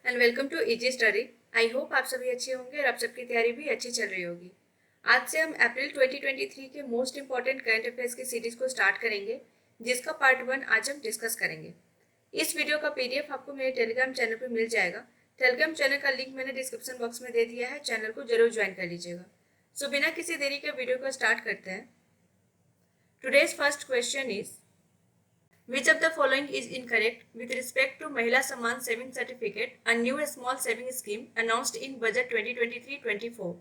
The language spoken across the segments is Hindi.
And welcome to easy study. I hope आप सभी अच्छे होंगे और आप सबकी तैयारी भी अच्छी चल रही होगी। आज से हम अप्रैल 2023 के मोस्ट इंपॉर्टेंट करंट अफेयर्स की सीरीज को स्टार्ट करेंगे, जिसका पार्ट 1 आज हम डिस्कस करेंगे। इस वीडियो का पीडीएफ आपको मेरे टेलीग्राम चैनल पर मिल जाएगा। टेलीग्राम चैनल का लिंक मैंने डिस्क्रिप्शन बॉक्स में दे दिया है, चैनल को जरूर ज्वाइन कर लीजिएगा। सो बिना किसी देरी के वीडियो को स्टार्ट करते हैं। Today's first question is Which of the following is incorrect with respect to Mahila Samman Saving Certificate, a new small saving scheme announced in Budget 2023-24?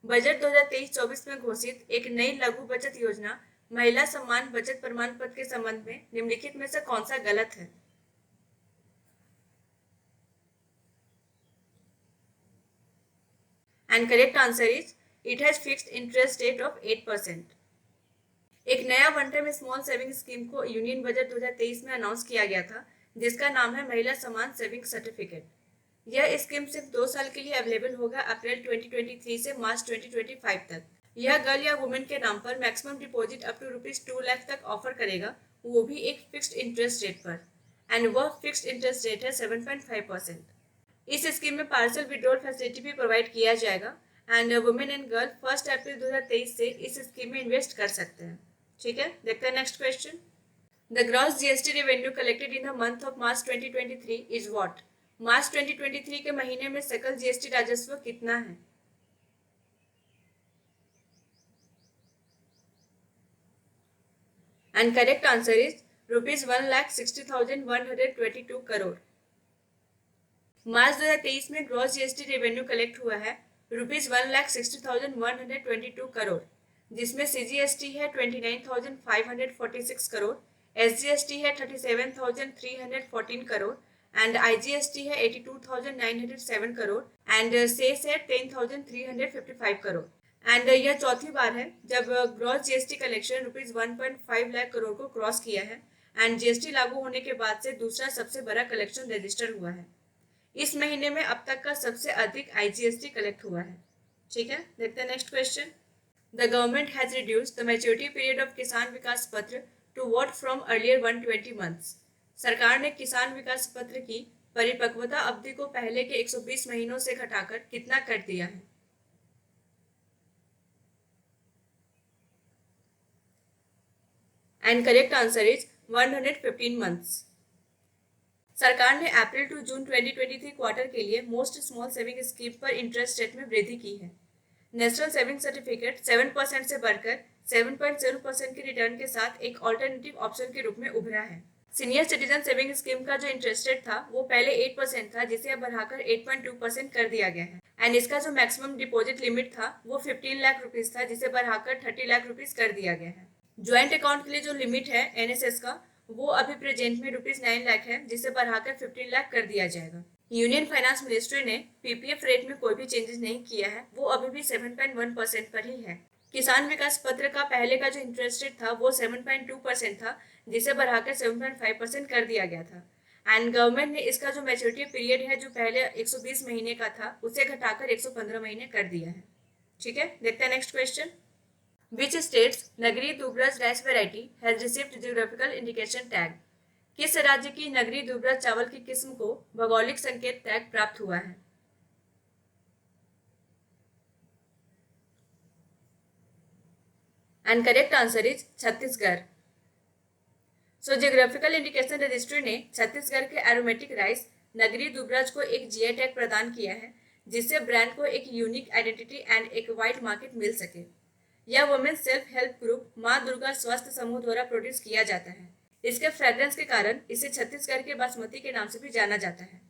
Budget 2023-24 में घोषित एक नई लघु बचत योजना महिला सम्मान बचत प्रमाण पत्र के संबंध में निम्नलिखित में से कौन सा गलत है? And correct answer is it has fixed interest rate of 8%. एक नया one time small saving scheme को यूनियन बजट 2023 में अनाउंस किया गया था, जिसका नाम है महिला सम्मान सेविंग सर्टिफिकेट। यह स्कीम सिर्फ 2 साल के लिए अवेलेबल होगा, अप्रैल 2023 से मार्च 2025 तक। यह गर्ल या वुमेन के नाम पर maximum deposit up to ₹2 lakh तक ऑफर करेगा, वो भी एक फिक्स्ड इंटरेस्ट रेट पर, एंड वह फिक्स्ड इंटरेस्ट रेट है 7.5%। इस स्कीम में पार्सल विड्रॉल फैसिलिटी भी प्रोवाइड किया जाएगा, and women and girl 1 April 2023 से इस स्कीम में इन्वेस्ट कर सकते हैं। ठीक है, देखते हैं next question. The gross GST revenue collected in the month of March 2023 is what? March 2023 के महीने में सकल जीएसटी राजस्व कितना है? And correct answer is ₹1,60,122 crore. March 2023 में ग्रॉस जीएसटी रेवेन्यू कलेक्ट हुआ है ₹1,60,122 करोड़, जिसमें सीजीएसटी है 29,546 करोड़, एसजीएसटी है 37,314 करोड़, एंड आईजीएसटी है 82,907 करोड़, एंड सेस है 10,355 करोड़। एंड यह चौथी बार है जब gross GST collection ₹1.5 lakh crore को क्रॉस किया है, एंड जीएसटी लागू होने के बाद से दूसरा सबसे बड़ा कलेक्शन रजिस्टर हुआ है। इस महीने में अब तक का सबसे अधिक आईजीएसटी कलेक्ट हुआ है। ठीक है, देखते हैं next question. The government has reduced the maturity period of किसान विकास पत्र to what from earlier 120 months? सरकार ने किसान विकास पत्र की परिपक्वता अवधि को पहले के 120 महीनों से घटाकर कितना कर दिया है? And correct answer is 115 months। सरकार ने अप्रैल टू जून 2023 क्वार्टर के लिए मोस्ट स्मॉल सेविंग स्कीम पर इंटरेस्ट रेट में वृद्धि की है। नेशनल सेविंग सर्टिफिकेट 7% से बढ़कर 7.0% के रिटर्न के साथ एक ऑल्टरनेटिव ऑप्शन के रूप में उभरा है। सीनियर सिटीजन सेविंग स्कीम का जो इंटरेस्ट रेट था वो पहले 8% था, जिसे अब बढ़ाकर 8.2% कर दिया गया है, एंड इसका जो मैक्सिमम डिपॉजिट लिमिट था वो 15 लाख रुपीज था, जिसे बढ़ाकर 30 लाख रुपीज कर दिया गया है। ज्वाइंट अकाउंट के लिए जो लिमिट है एनएसएस का, वो अभी प्रेजेंट में ₹9 लाख है, जिसे बढ़ाकर 15 लाख कर दिया जाएगा। यूनियन फाइनेंस मिनिस्ट्री ने पीपीएफ रेट में कोई भी चेंजेस नहीं किया है, वो अभी भी 7.1% पर ही है। किसान विकास पत्र का पहले का जो इंटरेस्ट रेट था वो 7.2% था, जिसे बढ़ाकर 7.5% कर दिया गया था, एंड गवर्नमेंट ने इसका जो मैच्योरिटी पीरियड है जो पहले 120 महीने का था उसे घटाकर 115 महीने कर दिया है। ठीक है, देखते हैं next question. Which states Nagri Dubraj rice variety has received geographical indication tag? किस राज्य की नगरी दुबरज चावल की किस्म को भौगोलिक संकेत टैग प्राप्त हुआ है? And correct answer is Chhattisgarh. So geographical indication registry ने छत्तीसगढ़ के एरोमेटिक राइस नगरी दुबरज को एक जीआई टैग प्रदान किया है, जिससे ब्रांड को एक यूनिक आइडेंटिटी एंड एक वाइड मार्केट मिल सके। यह वुमेन सेल्फ हेल्प ग्रुप माँ दुर्गा स्वास्थ्य समूह द्वारा प्रोड्यूस किया जाता है। इसके फ्रेग्रेंस के कारण इसे छत्तीसगढ़ के बासमती के नाम से भी जाना जाता है।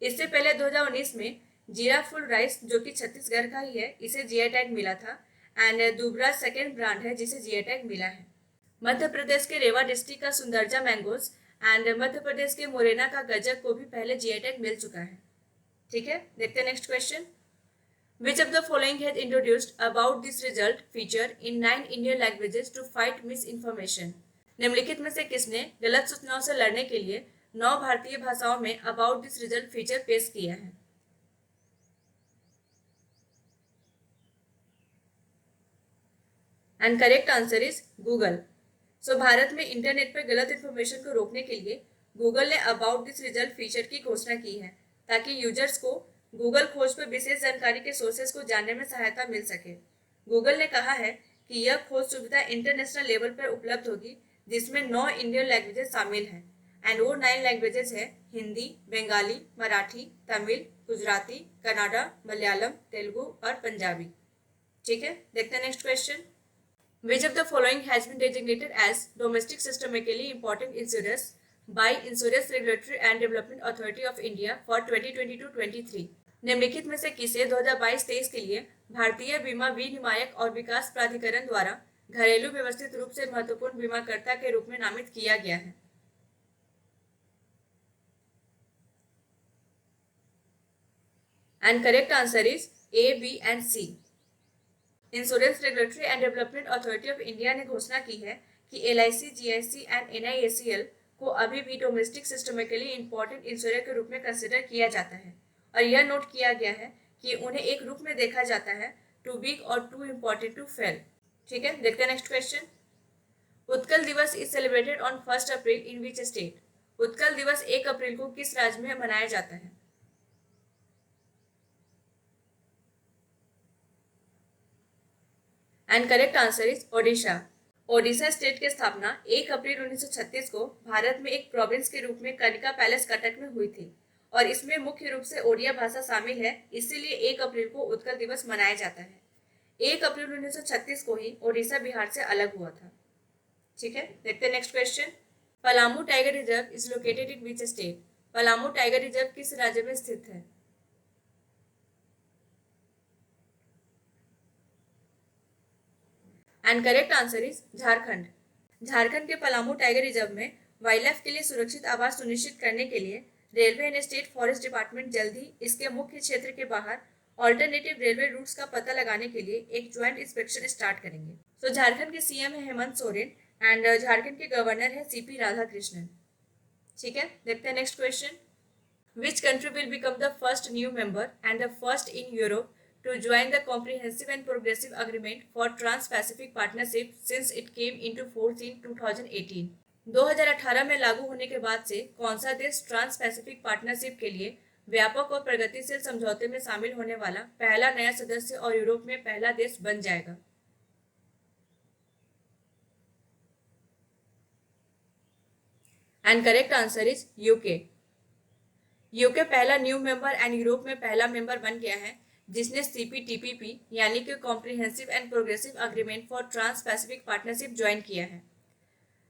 इससे पहले 2019 में जीरा फुल राइस, जो कि छत्तीसगढ़ का ही है, इसे जीआई टैग मिला था, एंड दुबराज सेकेंड ब्रांड है जिसे जीआई टैग मिला है। मध्य प्रदेश के रेवा डिस्ट्रिक्ट का सुंदरजा मैंगोज एंड मध्य प्रदेश के मोरेना का गजक को भी पहले जीआई टैग मिल चुका है। ठीक है, देखते हैं next question. Which of the following has introduced about this result feature in 9 Indian languages to fight misinformation? निम्नलिखित में से किसने गलत सूचनाओं से लड़ने के लिए 9 भारतीय भाषाओं में अबाउट दिस रिजल्ट फीचर पेश किया है? And correct answer is Google. So Bharat में इंटरनेट पर गलत इन्फॉर्मेशन को रोकने के लिए गूगल ने अबाउट दिस रिजल्ट फीचर की घोषणा की है। ताकि यूजर्स को गूगल खोज पर विशेष जानकारी के सोर्सेज को जानने में सहायता मिल सके। गूगल ने कहा है कि यह खोज सुविधा इंटरनेशनल लेवल पर उपलब्ध होगी, जिसमें 9 इंडियन लैंग्वेजेस शामिल हैं, एंड वो 9 लैंग्वेजेस है हिंदी, बंगाली, मराठी, तमिल, गुजराती, कन्नड़ा, मलयालम, तेलुगु और पंजाबी। ठीक है, देखते हैं next question. Which of the following has been designated as domestic systemically important insurers by Insurance Regulatory and Development Authority of India for 2022-23? निम्नलिखित में से किसे 2022-23 के लिए भारतीय बीमा विनियामक और विकास प्राधिकरण द्वारा घरेलू व्यवस्थित रूप से महत्वपूर्ण बीमाकर्ता के रूप में नामित किया गया है? And correct answer is A, B and C. Insurance regulatory and development authority of India ने घोषणा की है कि LIC, GIC एंड NIACL को अभी भी डोमेस्टिक सिस्टमिकली इंपॉर्टेंट इंश्योरेंस के रूप में कंसिडर किया जाता है, और यह नोट किया गया है कि उन्हें एक रूप में देखा जाता है, टू बिग और टू इम्पोर्टेंट टू फेल। ठीक है, देखते हैं नेक्स्ट क्वेश्चन। उत्कल दिवस is celebrated on 1 April in which state? Utkal दिवस 1 अप्रैल को किस राज्य में मनाया जाता है? And correct answer is Odisha. Odisha state की स्थापना 1 अप्रैल 1936 को भारत में एक प्रोविंस के रूप में कनिका पैलेस कटक में हुई थी, और इसमें मुख्य रूप से ओडिया भाषा शामिल है, इसीलिए 1 अप्रैल को उत्कल दिवस मनाया जाता है। 1 अप्रैल 1936 को ही ओडिशा बिहार से अलग हुआ था। ठीक है, देखते हैं next question. Palamu tiger reserve is located in which state? Palamu tiger reserve किस राज्य में स्थित है? And correct answer is Jharkhand. Jharkhand के पलामू टाइगर रिजर्व में वाइल्ड लाइफ के लिए सुरक्षित आवास सुनिश्चित करने के लिए railway and state forest department जल्द ही इसके मुख्य क्षेत्र के बाहर ऑल्टरनेटिव रेलवे रूट्स का पता लगाने के लिए एक ज्वाइंट इंस्पेक्शन स्टार्ट करेंगे। तो झारखंड के CM है हेमंत सोरेन, एंड झारखंड के गवर्नर है CP राधाकृष्णन। ठीक है, देखते हैं next question. Which country will become the first new member and the first in Europe to join the Comprehensive and Progressive Agreement for Trans-Pacific Partnership since it came into force in 2018? 2018 में लागू होने के बाद से कौन सा देश ट्रांस पैसिफिक पार्टनरशिप के लिए व्यापक और प्रगतिशील समझौते में शामिल होने वाला पहला नया सदस्य और यूरोप में पहला देश बन जाएगा? And correct answer is UK. UK पहला न्यू मेंबर एंड यूरोप में पहला मेंबर बन गया है जिसने CPTPP यानी कि Comprehensive and Progressive Agreement for Trans Pacific Partnership join किया है।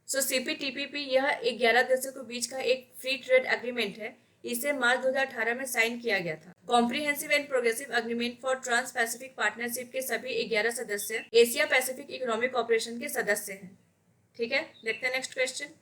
सो CPTPP यह 11 देशों के बीच का एक फ्री ट्रेड एग्रीमेंट है। इसे मार्च 2018 में साइन किया गया था। Comprehensive and Progressive Agreement for Trans Pacific Partnership के सभी 11 सदस्य एशिया पैसिफिक इकोनॉमिक कॉर्पोरेशन के सदस्य हैं। ठीक है, देखते हैं next question.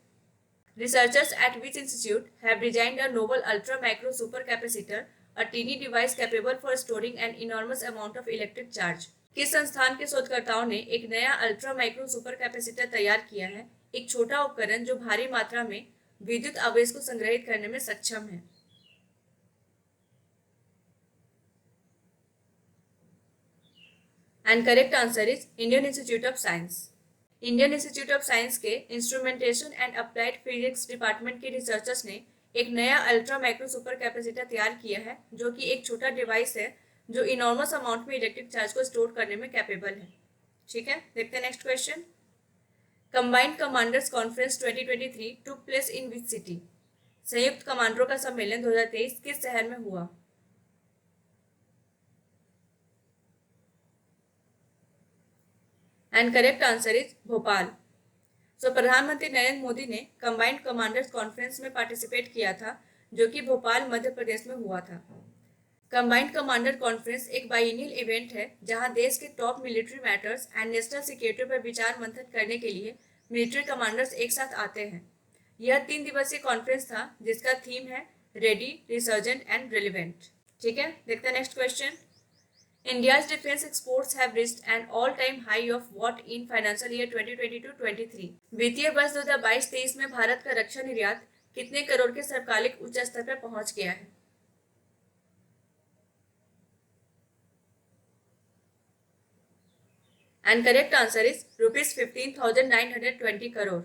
Researchers at which institute have designed a novel ultra micro super capacitor, a teeny device capable for storing an enormous amount of electric charge? किस संस्थान के शोधकर्ताओं ने एक नया अल्ट्रा माइक्रो सुपर कैपेसिटर तैयार किया है, एक छोटा उपकरण जो भारी मात्रा में विद्युत आवेश को संग्रहित करने में सक्षम है? And correct answer is Indian Institute of Science. Indian Institute of Science के instrumentation and applied physics department के रिसर्चर्स ने एक नया अल्ट्रा माइक्रो सुपर कैपेसिटर तैयार किया है, जो कि एक छोटा डिवाइस है जो इनॉर्मस अमाउंट में इलेक्ट्रिक चार्ज को स्टोर करने में कैपेबल है। ठीक है, देखते हैं next question. Combined commanders conference 2023 took place in which city? संयुक्त कमांडरों का सम्मेलन 2023 किस शहर में हुआ? And correct answer is Bhopal. So प्रधानमंत्री नरेंद्र मोदी ने कंबाइंड कमांडर्स कॉन्फ्रेंस में पार्टिसिपेट किया था, जो कि भोपाल मध्य प्रदेश में हुआ था। कंबाइंड कमांडर कॉन्फ्रेंस एक बाइनियल इवेंट है जहां देश के top military matters and national security पर विचार मंथन करने के लिए मिलिट्री कमांडर्स एक साथ आते हैं। यह 3 दिवसीय कॉन्फ्रेंस था जिसका थीम है रेडी, रिसर्जेंट एंड रिलेवेंट। ठीक है, देखते हैं next question. India's defense exports have reached an all-time high of what in financial year 2022-23? वित्तीय वर्ष 2022-23 में भारत का रक्षा निर्यात कितने करोड़ के सर्वकालिक उच्च स्तर पर पहुंच गया है? And correct answer is ₹15,920 crore.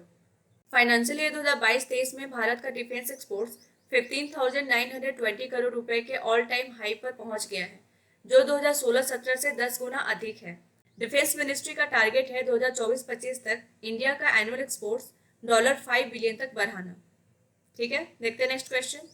Financial year 2022-23 में भारत का डिफेंस एक्सपोर्ट्स 15,920 करोड़ रुपए के ऑल टाइम हाई पर पहुंच गया है, जो 2016-17 से 10 गुना अधिक है। डिफेंस मिनिस्ट्री का टारगेट है 2024-25 तक इंडिया का एनुअल एक्सपोर्ट्स $5 बिलियन तक बढ़ाना। ठीक है, देखते हैं नेक्स्ट क्वेश्चन।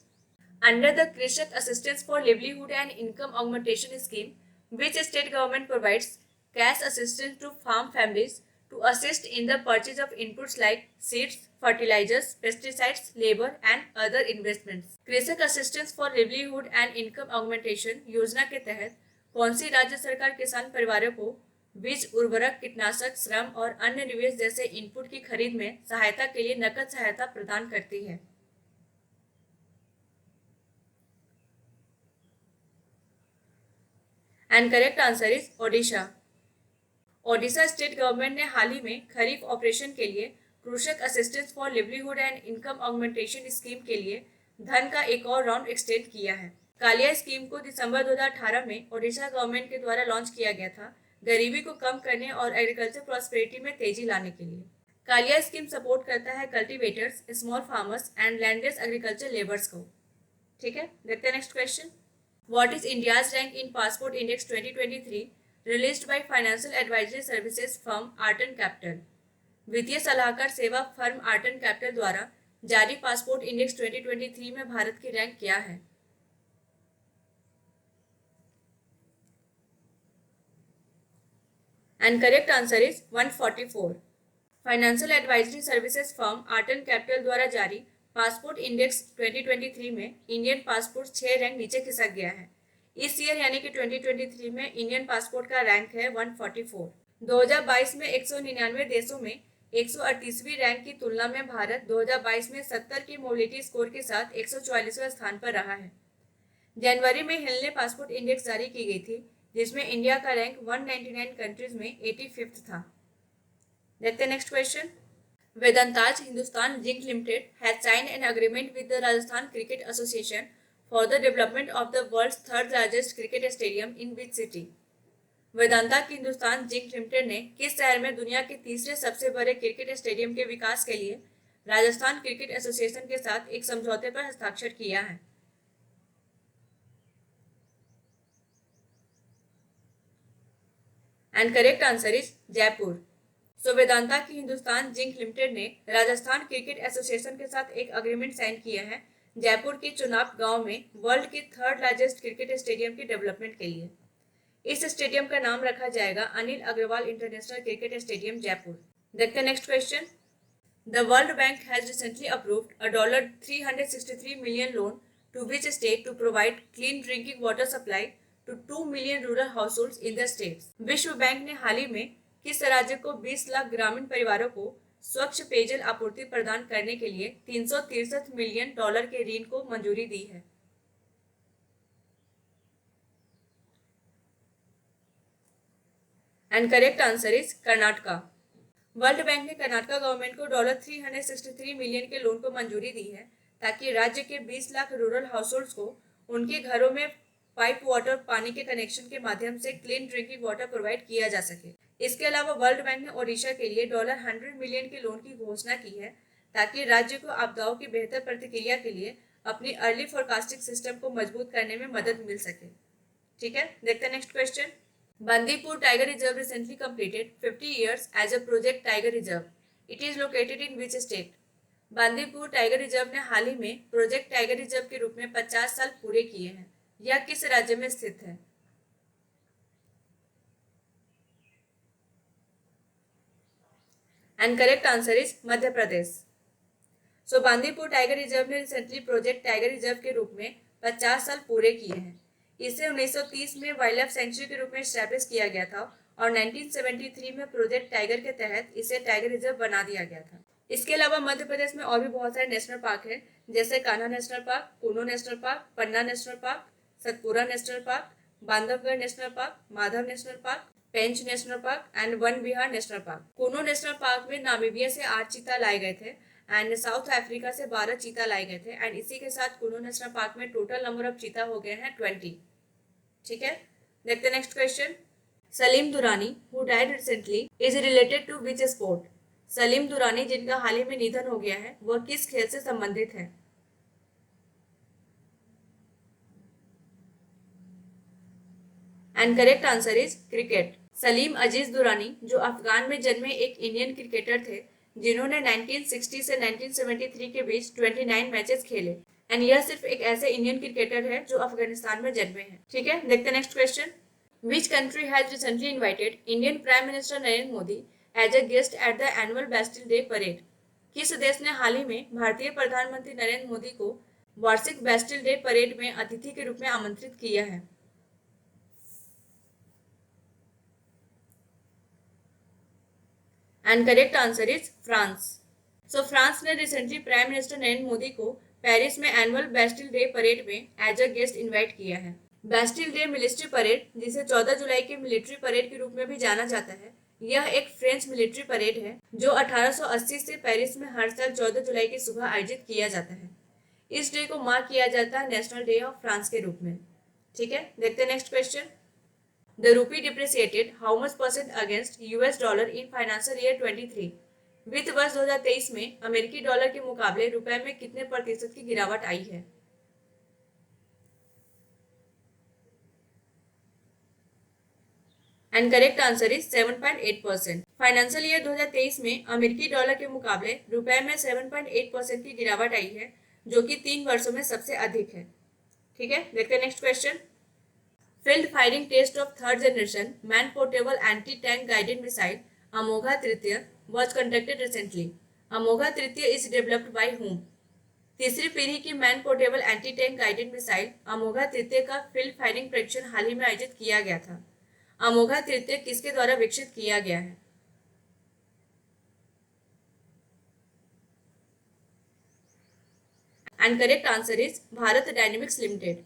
अंडर द कृषक assistance for livelihood and income augmentation scheme, which state government provides cash assistance to farm families to assist in the purchase of inputs like seeds, fertilizers, pesticides, labor and other investments। कृषक assistance for livelihood and income augmentation योजना के तहत कौन सी राज्य सरकार किसान परिवारों को बीज, उर्वरक, कीटनाशक, श्रम और अन्य निवेश जैसे इनपुट की खरीद में सहायता के लिए नकद सहायता प्रदान करती है? And correct answer is Odisha. Odisha state government ने हाल ही में खरीफ ऑपरेशन के लिए कृषक assistance for livelihood and income augmentation scheme के लिए धन का एक और राउंड एक्सटेंड किया है। कालिया स्कीम को दिसंबर 2018 में ओडिशा गवर्नमेंट के द्वारा लॉन्च किया गया था, गरीबी को कम करने और एग्रीकल्चर प्रॉस्पेरिटी में तेजी लाने के लिए। कालिया स्कीम सपोर्ट करता है cultivators, small farmers and landless agriculture labours को। ठीक है, देखते हैं next question. What is India's rank in Passport Index 2023 released by financial advisory services firm Arton Capital? वित्तीय सलाहकार सेवा फर्म आर्टन कैपिटल द्वारा जारी पासपोर्ट इंडेक्स 2023 में भारत की रैंक क्या है? And correct answer is 144। Financial advisory services firm Arton Capital द्वारा जारी पासपोर्ट इंडेक्स 2023 में इंडियन पासपोर्ट 6 रैंक नीचे खिसक गया है। इस ईयर यानी कि 2023 में इंडियन पासपोर्ट का रैंक है 144। 2022 में 199 देशों में 138वीं रैंक की तुलना में भारत 2022 में 70 की मोबिलिटी स्कोर के साथ 144वें स्थान पर रहा है। जनवरी में हिल ने पासपोर्ट इंडेक्स जारी की गई थी, जिसमें इंडिया का रैंक 199 कंट्रीज में 85th था। देखते हैं next question. Vedantaj Hindustan Zinc Limited has signed an agreement with the Rajasthan Cricket Association for the development of the world's third largest cricket stadium in which city? Vedanta की हिंदुस्तान जिंक लिमिटेड ने किस शहर में दुनिया के तीसरे सबसे बड़े क्रिकेट स्टेडियम के विकास के लिए राजस्थान क्रिकेट एसोसिएशन के साथ एक समझौते पर हस्ताक्षर किया है? And correct answer is Jaipur. Vedanta की हिंदुस्तान जिंक लिमिटेड ने राजस्थान क्रिकेट एसोसिएशन के साथ एक अग्रीमेंट साइन किया है जयपुर के चुनाव गांव में वर्ल्ड के थर्ड लार्जेस्ट क्रिकेट स्टेडियम के डेवलपमेंट के लिए। इस स्टेडियम का नाम रखा जाएगा Anil Agrawal international cricket stadium Jaipur. देखते हैं next question. The World Bank has recently approved a $363 million loan to which state to provide clean drinking water supply to 2 million rural households in the states. विश्व बैंक ने हाल ही में किस राज्य को 20 लाख ग्रामीण परिवारों को स्वच्छ पेयजल आपूर्ति प्रदान करने के लिए $363 मिलियन के ऋण को मंजूरी दी है? And correct answer is Karnataka. World bank ने कर्नाटका गवर्नमेंट को $363 मिलियन के लोन को मंजूरी दी है ताकि राज्य के 20 लाख रूरल हाउसहोल्ड्स को उनके घरों में पाइप वाटर पानी के कनेक्शन के माध्यम से क्लीन ड्रिंकिंग वाटर प्रोवाइड किया जा सके। इसके अलावा वर्ल्ड बैंक ने ओडिशा के लिए $100 मिलियन के लोन की घोषणा की है ताकि राज्य को आपदाओं की बेहतर प्रतिक्रिया के लिए अपनी अर्ली फोरकास्टिंग सिस्टम को मजबूत करने में मदद मिल सके। ठीक है, देखते हैं next question. Bandipur tiger reserve recently completed 50 years as a Project Tiger reserve. It is located in which state? Bandipur tiger reserve ने हाल ही में प्रोजेक्ट टाइगर रिजर्व के रूप में 50 साल पूरे किए हैं। यह किस राज्य में स्थित है? And correct answer is Madhya Pradesh. Bandipur tiger reserve ने रिसेंटली प्रोजेक्ट टाइगर रिजर्व के रूप में 50 साल पूरे किए हैं। इसे 1930 में वाइल्ड लाइफ सेंचुरी के रूप में एस्टैब्लिश किया गया था और 1973 में प्रोजेक्ट टाइगर के तहत इसे टाइगर रिजर्व बना दिया गया था। इसके अलावा मध्य प्रदेश में और भी बहुत सारे नेशनल पार्क हैं, जैसे Kanha national park, Kuno National park, Panna national park, Satpura national park, Bandhavgarh national park, Madhav national park, Pench national park and one Vihar national park. Kuno National Park में नामीबिया से 8 चीता लाए गए थे एंड साउथ अफ्रीका से 12 चीता लाए गए थे एंड इसी के साथ कूनो नेशनल पार्क में टोटल नंबर ऑफ चीता हो गए हैं 20। ठीक है, देखते next question. Salim Durani who died recently is related to which sport? Salim Durani जिनका हाल ही में निधन हो गया है, वह किस खेल से संबंधित है? And correct answer is cricket. Salim Aziz Durani जो अफगान में जन्मे एक इंडियन क्रिकेटर थे जिन्होंने 1960 से 1973 के बीच 29 मैचेस खेले एंड यह सिर्फ एक ऐसे इंडियन क्रिकेटर है जो अफगानिस्तान में जन्मे हैं। ठीक है, देखते हैं next question. Which country has recently invited Indian prime minister Narendra Modi as a guest at the annual Bastille day parade? किस देश ने हाल ही में भारतीय प्रधानमंत्री नरेंद्र मोदी को वार्षिक बेस्टिल डे परेड में अतिथि के रूप में आमंत्रित किया है? And correct answer is France. So France ने recently prime minister Narendra Modi को पेरिस में एनुअल बेस्टिल डे परेड में एज अ गेस्ट इनवाइट किया है। बेस्टिल डे मिलिट्री परेड, जिसे 14 जुलाई के मिलिट्री परेड के रूप में भी जाना जाता है, यह एक फ्रेंच मिलिट्री परेड है जो 1880 से पेरिस में हर साल 14 जुलाई की सुबह आयोजित किया जाता है। इस डे को मार्क किया जाता है नेशनल डे ऑफ फ्रांस के रूप में। ठीक है, देखते हैं next question. The rupee depreciated how much percent against US dollar in financial year 23? वित्त वर्ष 2023 में अमेरिकी डॉलर के मुकाबले रुपए में कितने प्रतिशत की गिरावट आई है? And correct answer is 7.8%। Financial year 2023 में अमेरिकी डॉलर के मुकाबले रुपए में 7.8% की गिरावट आई है, जो कि 3 वर्षों में सबसे अधिक है। ठीक है, देखते हैं next question. Field firing test of third generation man portable anti tank guided missile Amogha तृतीय was conducted recently. अमोघा तृतीय is developed by whom? तीसरी पीढ़ी की man portable anti tank guided missile Amogha तृतीय का फील्ड फायरिंग परीक्षण हाल ही में आयोजित किया गया था। अमोघा तृतीय किसके द्वारा विकसित किया गया है? And correct answer is Bharat dynamics limited.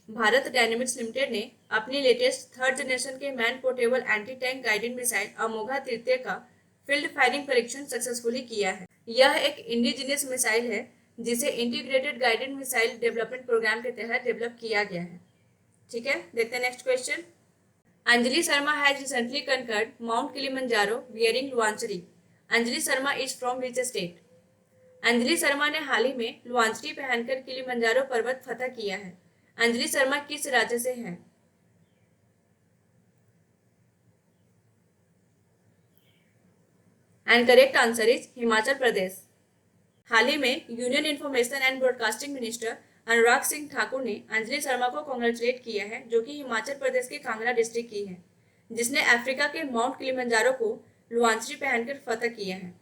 Bharat dynamics limited ने अपनी लेटेस्ट थर्ड जनरेशन के man portable anti tank guided missile Amogha तृतीय का फील्ड फायरिंग परीक्षण सक्सेसफुली किया है। यह एक इंडिजिनियस मिसाइल है जिसे Integrated Guided Missile Development Programme के तहत डेवलप किया गया है। ठीक है, देखते हैं next question. Anjali Sharma has recently conquered Mount Kilimanjaro wearing Luanchari. Anjali Sharma is from which state? Anjali Sharma ने हाल ही में लुआंचरी पहनकर किलिमंजारो पर्वत फतह किया है। अंजलि शर्मा किस राज्य से हैं? And correct answer is Himachal Pradesh. हाल ही में union information and broadcasting minister Anurag Singh Thakur ने अंजलि शर्मा को कॉन्ग्रेचुलेट किया है, जो कि हिमाचल प्रदेश के कांगड़ा डिस्ट्रिक्ट की है, जिसने अफ्रीका के माउंट किलिमंजारो को लुआंचरी पहनकर फतह किया है।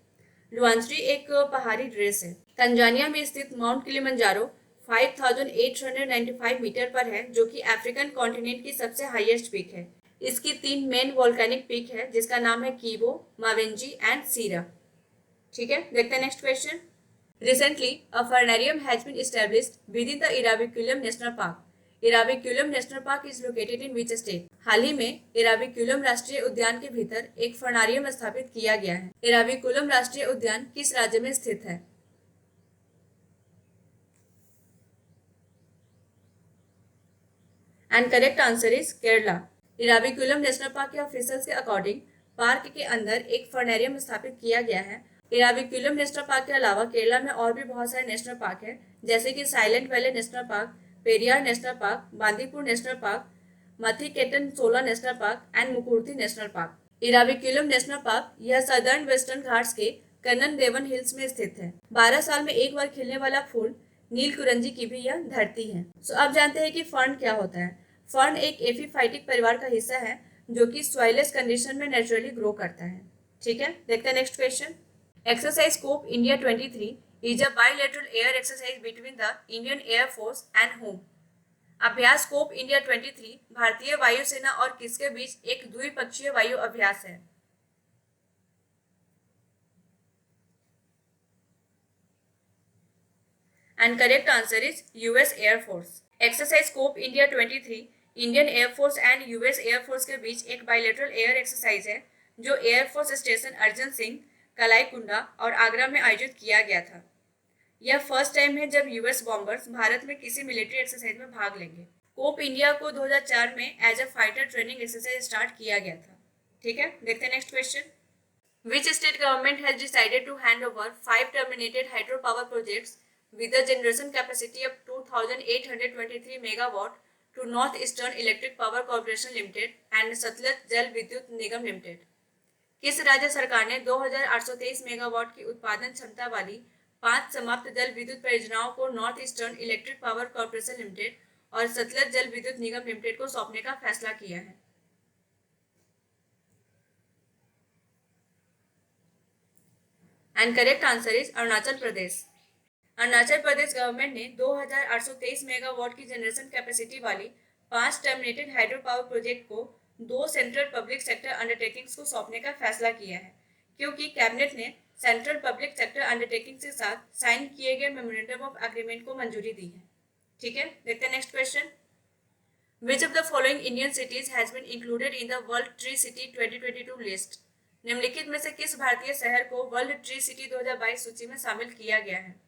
लुआंचरी एक पहाड़ी ड्रेस है। तंजानिया में स्थित माउंट किलिमंजारो 5895 मीटर पर है, जो कि अफ्रीकन कॉन्टिनेंट की सबसे हाईएस्ट पीक है। इसकी 3 मेन वोल्केनिक पीक है, जिसका नाम है कीबो, मावेंजी एंड सीरा। ठीक है, देखते हैं next question. Recently a fernarium has been established within the Eravikulam national park. Eravikulam national park is located in which state? हाल ही में इराविकुलम राष्ट्रीय उद्यान के भीतर एक फर्नारियम स्थापित किया गया है। इराविकुलम राष्ट्रीय उद्यान किस राज्य में स्थित है? And correct answer is Kerala. Eravikulam national park के ऑफिसर्स के अकॉर्डिंग पार्क के अंदर एक फर्नेरियम स्थापित किया गया है। इराविकुलम नेशनल पार्क के अलावा केरला में और भी बहुत सारे नेशनल पार्क हैं, जैसे कि Silent Valley national park, Periyar national park, Bandipur national park, Mathikettan Shola national park and Mukurthi national park. Eravikulam national park यह सदर्न वेस्टर्न घाट्स के कन्नन देवन हिल्स में स्थित है। 12 साल में एक बार खिलने वाला फूल नील कुरंजी की भी यह धरती है। सो अब जानते हैं कि फर्न क्या होता है। फर्न एक एफिफाइटिक परिवार का हिस्सा है जो कि सॉइलेस कंडीशन में नेचुरली ग्रो करता है। ठीक है, देखते हैं next question. Exercise scope India 23 is a bilateral air exercise between the Indian air force and home. अभ्यास स्कोप इंडिया 23 भारतीय वायुसेना और किसके बीच एक द्विपक्षीय वायु अभ्यास है? And correct answer is US air force. Exercise scope India 23 Indian air force and US air force के बीच एक बायलैटरल एयर एक्सरसाइज है जो एयरफोर्स स्टेशन अर्जन सिंह, कलाईकुंडा और आगरा में आयोजित किया गया था। यह फर्स्ट टाइम है जब यूएस बॉम्बर्स भारत में किसी मिलिट्री एक्सरसाइज में भाग लेंगे। कोप इंडिया को 2004 में as a fighter training exercise start किया गया था। ठीक है, देखते हैं next question. Which state government has decided to hand over 5 terminated hydro power projects with a generation capacity of 2823 megawatt to North Eastern Electric Power Corporation Limited and Sutlej जल विद्युत निगम लिमिटेड। किस राज्य सरकार ने 2823 मेगावाट की उत्पादन क्षमता वाली 5 समाप्त जल विद्युत परियोजनाओं को north eastern electric power corporation limited और सतलज जल विद्युत निगम लिमिटेड को सौंपने का फैसला किया है? And correct answer is Arunachal Pradesh. Arunachal Pradesh government ने 2823 मेगावाट की जनरेशन कैपेसिटी वाली 5 टर्मिनेटेड हाइड्रो पावर प्रोजेक्ट को 2 सेंट्रल पब्लिक सेक्टर अंडरटेकिंग्स को सौंपने का फैसला किया है, क्योंकि कैबिनेट ने सेंट्रल पब्लिक सेक्टर अंडरटेकिंग के साथ साइन किए गए मेमोरेंडम ऑफ एग्रीमेंट को मंजूरी दी है। ठीक है, देखते हैं next question. Which of the following Indian cities has been included in the World Tree City 2022 list? निम्नलिखित में से किस भारतीय शहर को वर्ल्ड ट्री सिटी 2022 सूची में शामिल किया गया है?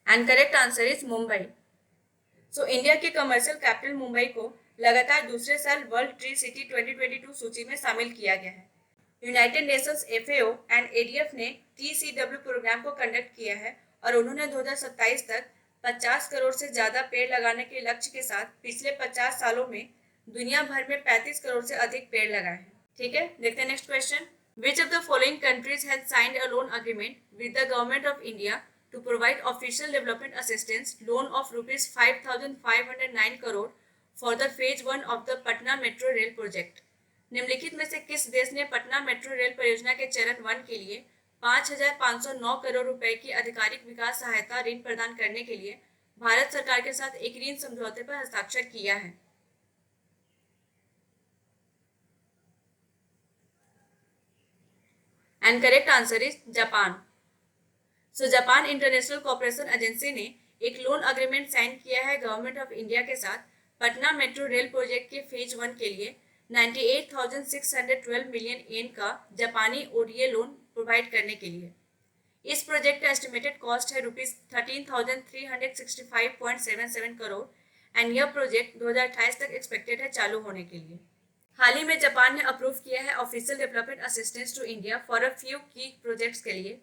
And correct answer is Mumbai. So India की कमर्शियल कैपिटल मुंबई को लगातार दूसरे साल वर्ल्ड ट्री सिटी 2022 सूची में शामिल किया गया है। United Nations FAO and ADF ने TCW प्रोग्राम को कंडक्ट किया है और उन्होंने 2027 तक 50 करोड़ से ज्यादा पेड़ लगाने के लक्ष्य के साथ पिछले 50 सालों में दुनिया भर में 35 करोड़ से अधिक पेड़ लगाए हैं। ठीक है, देखते हैं next question. Which of the following countries has signed a loan agreement with the government of India to provide official development assistance loan of rupees 5,509 crore for the phase 1 of the Patna Metro Rail project? निम्नलिखित में से किस देश ने पटना मेट्रो रेल परियोजना के चरण 1 के लिए 5,509 करोड़ रुपए की आधिकारिक विकास सहायता ऋण प्रदान करने के लिए भारत सरकार के साथ एक ऋण समझौते पर हस्ताक्षर किया है? And correct answer is Japan. So Japan international cooperation agency ने एक लोन अग्रीमेंट साइन किया है गवर्नमेंट ऑफ इंडिया के साथ पटना मेट्रो रेल प्रोजेक्ट के फेज 1 के लिए 98,612 मिलियन येन का जापानी ODA लोन प्रोवाइड करने के लिए। इस प्रोजेक्ट का एस्टिमेटेड कॉस्ट है रुपीज 13,365.77 करोड़ एंड यह प्रोजेक्ट 2028 तक एक्सपेक्टेड है चालू होने के लिए। हाल ही में जापान ने अप्रूव किया है official development assistance to India for a few की प्रोजेक्ट्स के लिए।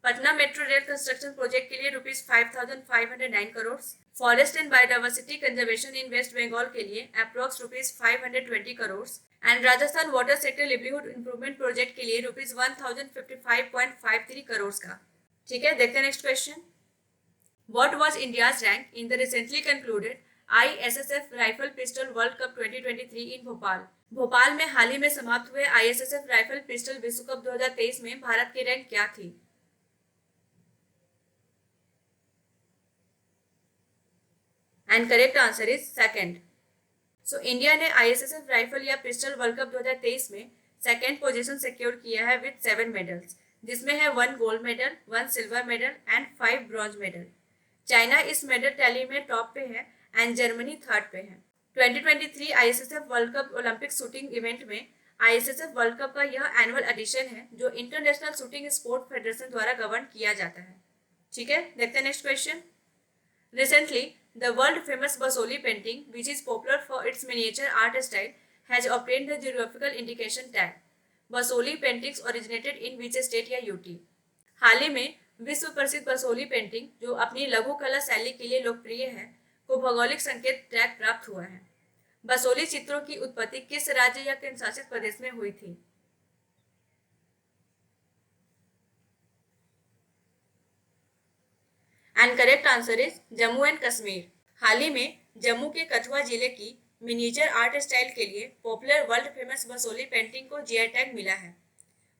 Patna metro rail construction project के लिए rupees 5,509 crore, forest and biodiversity conservation in West Bengal के लिए approx rupees 520 crore and Rajasthan water sector livelihood improvement project के लिए रुपीज 1,055.53 करोड़ का। ठीक है, देखते हैं next question. What was India's rank in the recently concluded ISSF rifle pistol world cup 2023 इन भोपाल? भोपाल में हाल ही में समाप्त हुए ISSF राइफल पिस्टल विश्व कप 2023 में भारत की रैंक क्या थी? And correct answer is second. So India ने ISSF राइफल या पिस्टल वर्ल्ड कप 2023 में सेकंड पोजीशन सिक्योर किया है विद 7 मेडल्स, जिसमें है 1 gold medal, 1 silver medal and 5 bronze medal. China इस मेडल टैली में टॉप पे है एंड जर्मनी थर्ड पे है। 2023 ISSF world cup Olympic shooting event में ISSF वर्ल्ड कप का यह एनुअल एडिशन है जो इंटरनेशनल शूटिंग स्पोर्ट फेडरेशन द्वारा गवर्न किया जाता है। ठीक है, देखते हैं next question. Recently, the world-famous Basoli painting, which is popular for its miniature art style, has obtained the geographical indication tag. Basoli paintings originated in which state या UT? हाल ही में विश्व प्रसिद्ध बसोली पेंटिंग, जो अपनी लघु कला शैली के लिए लोकप्रिय है, को भौगोलिक संकेत टैग प्राप्त हुआ है। बसोली चित्रों की उत्पत्ति किस राज्य या केंद्र शासित प्रदेश में हुई थी? And correct answer is Jammu and Kashmir. हाल ही में जम्मू के कठुआ जिले की मिनिएचर आर्ट स्टाइल के लिए popular world famous Basoli painting को GI टैग मिला है।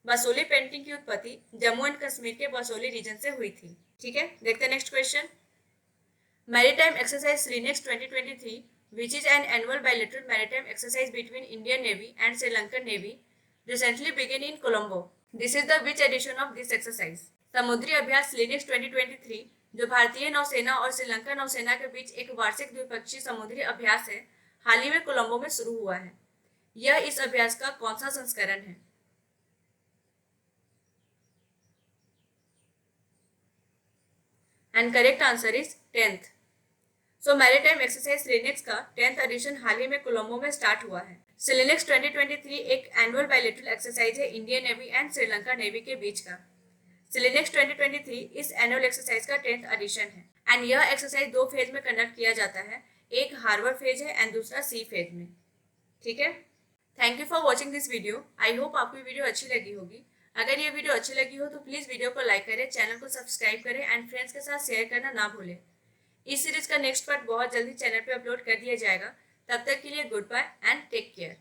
बसोली पेंटिंग की उत्पत्ति जम्मू एंड कश्मीर के बसोली रीजन से हुई थी। ठीक है, देखते हैं next question. Maritime exercise SLINEX 2023 which is an annual bilateral maritime exercise between Indian Navy and Sri Lankan Navy recently began in Colombo. This is the which edition of this exercise? समुद्री अभ्यास श्रीनेक्स 2023 जो भारतीय नौसेना और श्रीलंका नौसेना के बीच एक वार्षिक द्विपक्षीय समुद्री अभ्यास है, हाल ही में कोलंबो में शुरू हुआ है। यह इस अभ्यास का कौन सा संस्करण है? And correct answer is 10th। So maritime exercise SLINEX का 10th एडिशन हाल ही में कोलंबो में स्टार्ट हुआ है। श्रीनेक्स 2023 एक एनुअल बायलैटरल एक्सरसाइज है Indian navy and Sri Lanka navy के बीच का। सिलेनेक्स 2023 इस एनुअल एक्सरसाइज का 10th एडिशन है एंड यह एक्सरसाइज 2 फेज में कंडक्ट किया जाता है। एक हार्बर फेज है एंड दूसरा सी फेज में। ठीक है, thank you for watching this video. I hope आपको ये वीडियो अच्छी लगी होगी। अगर ये वीडियो अच्छी लगी हो तो प्लीज वीडियो को लाइक करें, चैनल को सब्सक्राइब करें एंड फ्रेंड्स के साथ शेयर करना ना भूलें। इस सीरीज का नेक्स्ट पार्ट बहुत जल्दी चैनल पे अपलोड कर दिया जाएगा। तब तक के लिए goodbye and take care.